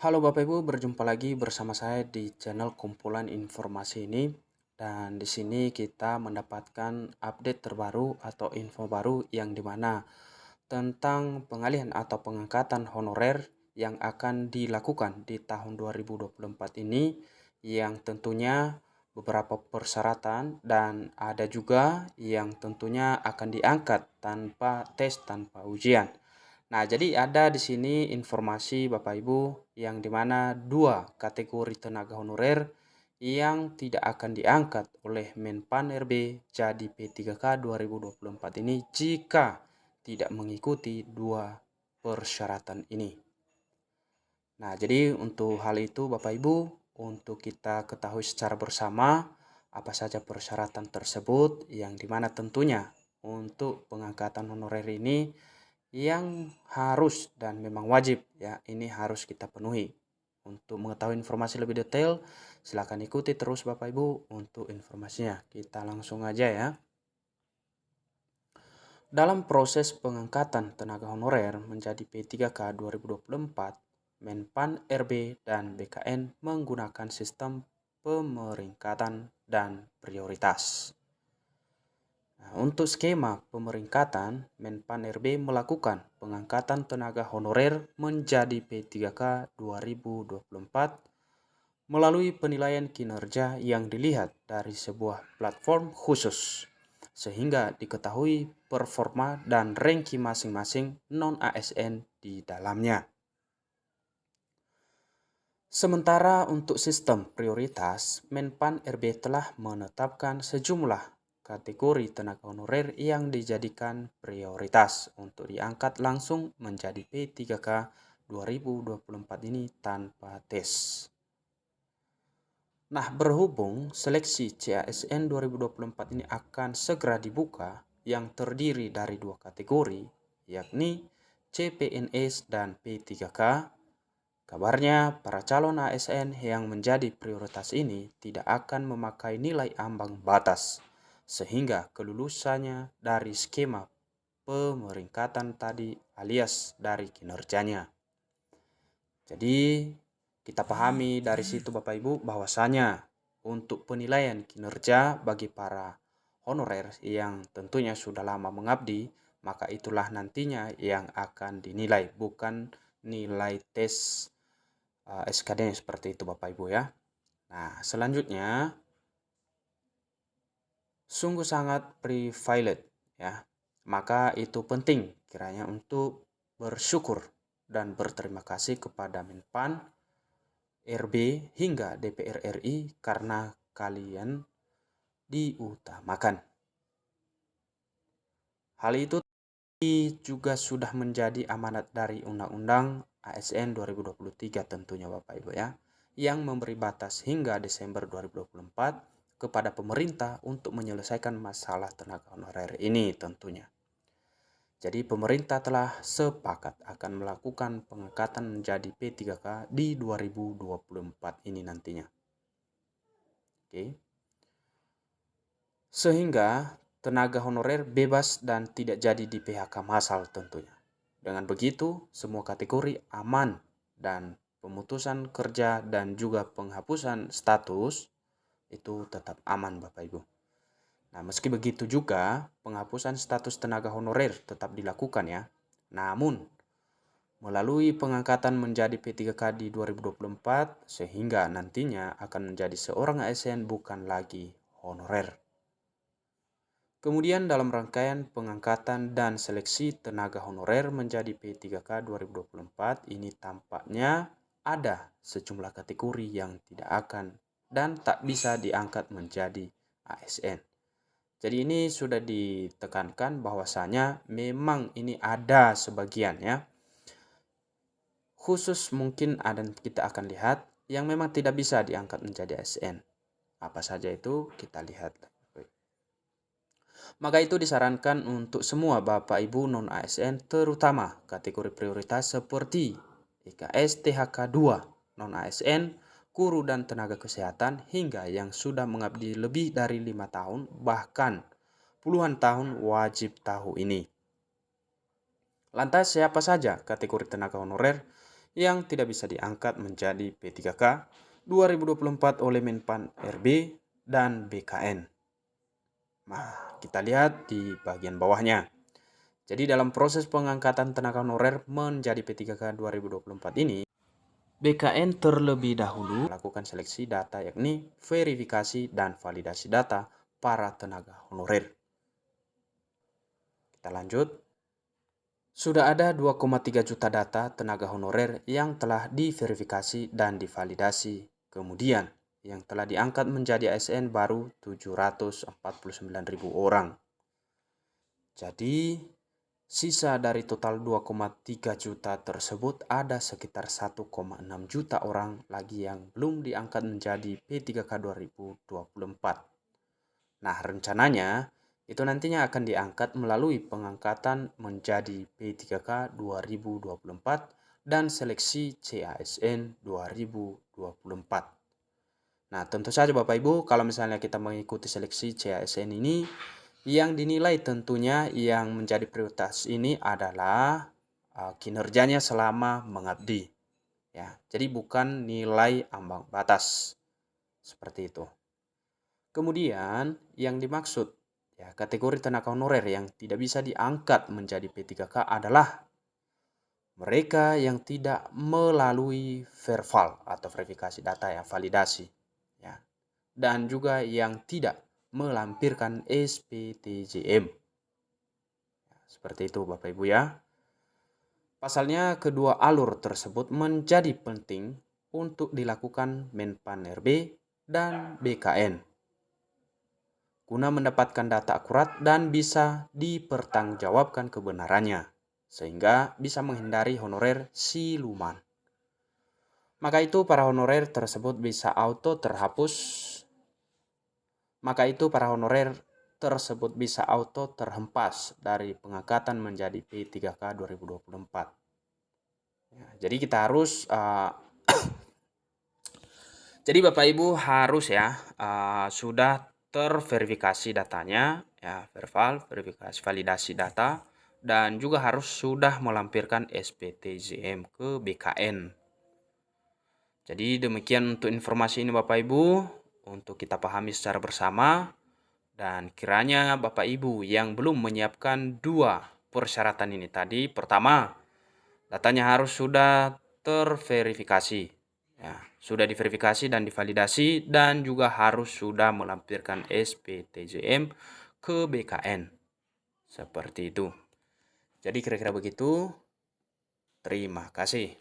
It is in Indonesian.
Halo Bapak Ibu, berjumpa lagi bersama saya di channel kumpulan informasi ini. Dan di sini kita mendapatkan update terbaru atau info baru yang dimana tentang pengalihan atau pengangkatan honorer yang akan dilakukan di tahun 2024 ini, yang tentunya beberapa persyaratan dan ada juga yang tentunya akan diangkat tanpa tes, tanpa ujian. Nah, jadi ada di sini informasi Bapak Ibu yang dimana dua kategori tenaga honorer yang tidak akan diangkat oleh Menpan RB jadi P3K 2024 ini jika tidak mengikuti dua persyaratan ini. Nah, jadi untuk hal itu Bapak Ibu, untuk kita ketahui secara bersama apa saja persyaratan tersebut yang dimana tentunya untuk pengangkatan honorer ini yang harus dan memang wajib ya, ini harus kita penuhi. Untuk mengetahui informasi lebih detail, silakan ikuti terus Bapak Ibu untuk informasinya. Kita langsung aja ya. Dalam proses pengangkatan tenaga honorer menjadi P3K 2024, Menpan RB dan BKN menggunakan sistem pemeringkatan dan prioritas. Nah, untuk skema pemeringkatan, Menpan RB melakukan pengangkatan tenaga honorer menjadi P3K 2024 melalui penilaian kinerja yang dilihat dari sebuah platform khusus, sehingga diketahui performa dan ranking masing-masing non-ASN di dalamnya. Sementara untuk sistem prioritas, Menpan RB telah menetapkan sejumlah kategori tenaga honorer yang dijadikan prioritas untuk diangkat langsung menjadi P3K 2024 ini tanpa tes. Nah, berhubung seleksi CASN 2024 ini akan segera dibuka yang terdiri dari dua kategori, yakni CPNS dan P3K. Kabarnya, para calon ASN yang menjadi prioritas ini tidak akan memakai nilai ambang batas, sehingga kelulusannya dari skema pemeringkatan tadi alias dari kinerjanya. Jadi, kita pahami dari situ Bapak Ibu bahwasanya untuk penilaian kinerja bagi para honorer yang tentunya sudah lama mengabdi, maka itulah nantinya yang akan dinilai, bukan nilai tes SKD seperti itu Bapak Ibu ya. Nah, selanjutnya sungguh sangat privilege ya. Maka itu penting kiranya untuk bersyukur dan berterima kasih kepada Menpan RB hingga DPR RI karena kalian diutamakan. Hal itu juga sudah menjadi amanat dari Undang-Undang ASN 2023 tentunya Bapak Ibu ya, yang memberi batas hingga Desember 2024 kepada pemerintah untuk menyelesaikan masalah tenaga honorer ini tentunya. Jadi pemerintah telah sepakat akan melakukan pengangkatan menjadi P3K di 2024 ini nantinya. Oke. Sehingga tenaga honorer bebas dan tidak jadi di PHK massal tentunya. Dengan begitu, semua kategori aman dan pemutusan kerja dan juga penghapusan status itu tetap aman Bapak Ibu. Nah, meski begitu juga penghapusan status tenaga honorer tetap dilakukan ya. Namun, melalui pengangkatan menjadi P3K di 2024 sehingga nantinya akan menjadi seorang ASN bukan lagi honorer. Kemudian dalam rangkaian pengangkatan dan seleksi tenaga honorer menjadi P3K 2024 ini tampaknya ada sejumlah kategori yang tidak akan dan tak bisa diangkat menjadi ASN. Jadi ini sudah ditekankan bahwasanya memang ini ada sebagian ya. Khusus mungkin ada kita akan lihat yang memang tidak bisa diangkat menjadi ASN. Apa saja itu kita lihat. Maka itu disarankan untuk semua Bapak Ibu non-ASN terutama kategori prioritas seperti IKS THK 2, non-ASN, guru dan tenaga kesehatan hingga yang sudah mengabdi lebih dari 5 tahun bahkan puluhan tahun wajib tahu ini. Lantas siapa saja kategori tenaga honorer yang tidak bisa diangkat menjadi P3K 2024 oleh Menpan RB dan BKN. Nah, kita lihat di bagian bawahnya. Jadi dalam proses pengangkatan tenaga honorer menjadi P3K 2024 ini, BKN terlebih dahulu melakukan seleksi data yakni verifikasi dan validasi data para tenaga honorer. Kita lanjut. Sudah ada 2,3 juta data tenaga honorer yang telah diverifikasi dan divalidasi. Kemudian, yang telah diangkat menjadi ASN baru 749.000 orang. Jadi, sisa dari total 2,3 juta tersebut ada sekitar 1,6 juta orang lagi yang belum diangkat menjadi P3K 2024. Nah, rencananya itu nantinya akan diangkat melalui pengangkatan menjadi P3K 2024 dan seleksi CASN 2024. Nah, tentu saja Bapak Ibu, kalau misalnya kita mengikuti seleksi CASN ini, yang dinilai tentunya yang menjadi prioritas ini adalah kinerjanya selama mengabdi. Ya, jadi bukan nilai ambang batas. Seperti itu. Kemudian yang dimaksud ya kategori tenaga honorer yang tidak bisa diangkat menjadi P3K adalah mereka yang tidak melalui verval atau verifikasi data ya, validasi ya. Dan juga yang tidak melampirkan SPTJM. Seperti itu Bapak Ibu ya. Pasalnya kedua alur tersebut menjadi penting untuk dilakukan Menpan RB dan BKN guna mendapatkan data akurat dan bisa dipertanggungjawabkan kebenarannya, sehingga bisa menghindari honorer siluman. Maka itu para honorer tersebut bisa auto terhapus. Maka itu para honorer tersebut bisa auto terhempas dari pengangkatan menjadi P3K 2024. Ya, jadi kita harus jadi Bapak Ibu harus ya sudah terverifikasi datanya ya, verifikasi validasi data, dan juga harus sudah melampirkan SPTJM ke BKN. Jadi demikian untuk informasi ini Bapak Ibu untuk kita pahami secara bersama, dan kiranya Bapak Ibu yang belum menyiapkan dua persyaratan ini tadi, pertama datanya harus sudah terverifikasi. Ya, sudah diverifikasi dan divalidasi, dan juga harus sudah melampirkan SPTJM ke BKN. Seperti itu. Jadi kira-kira begitu. Terima kasih.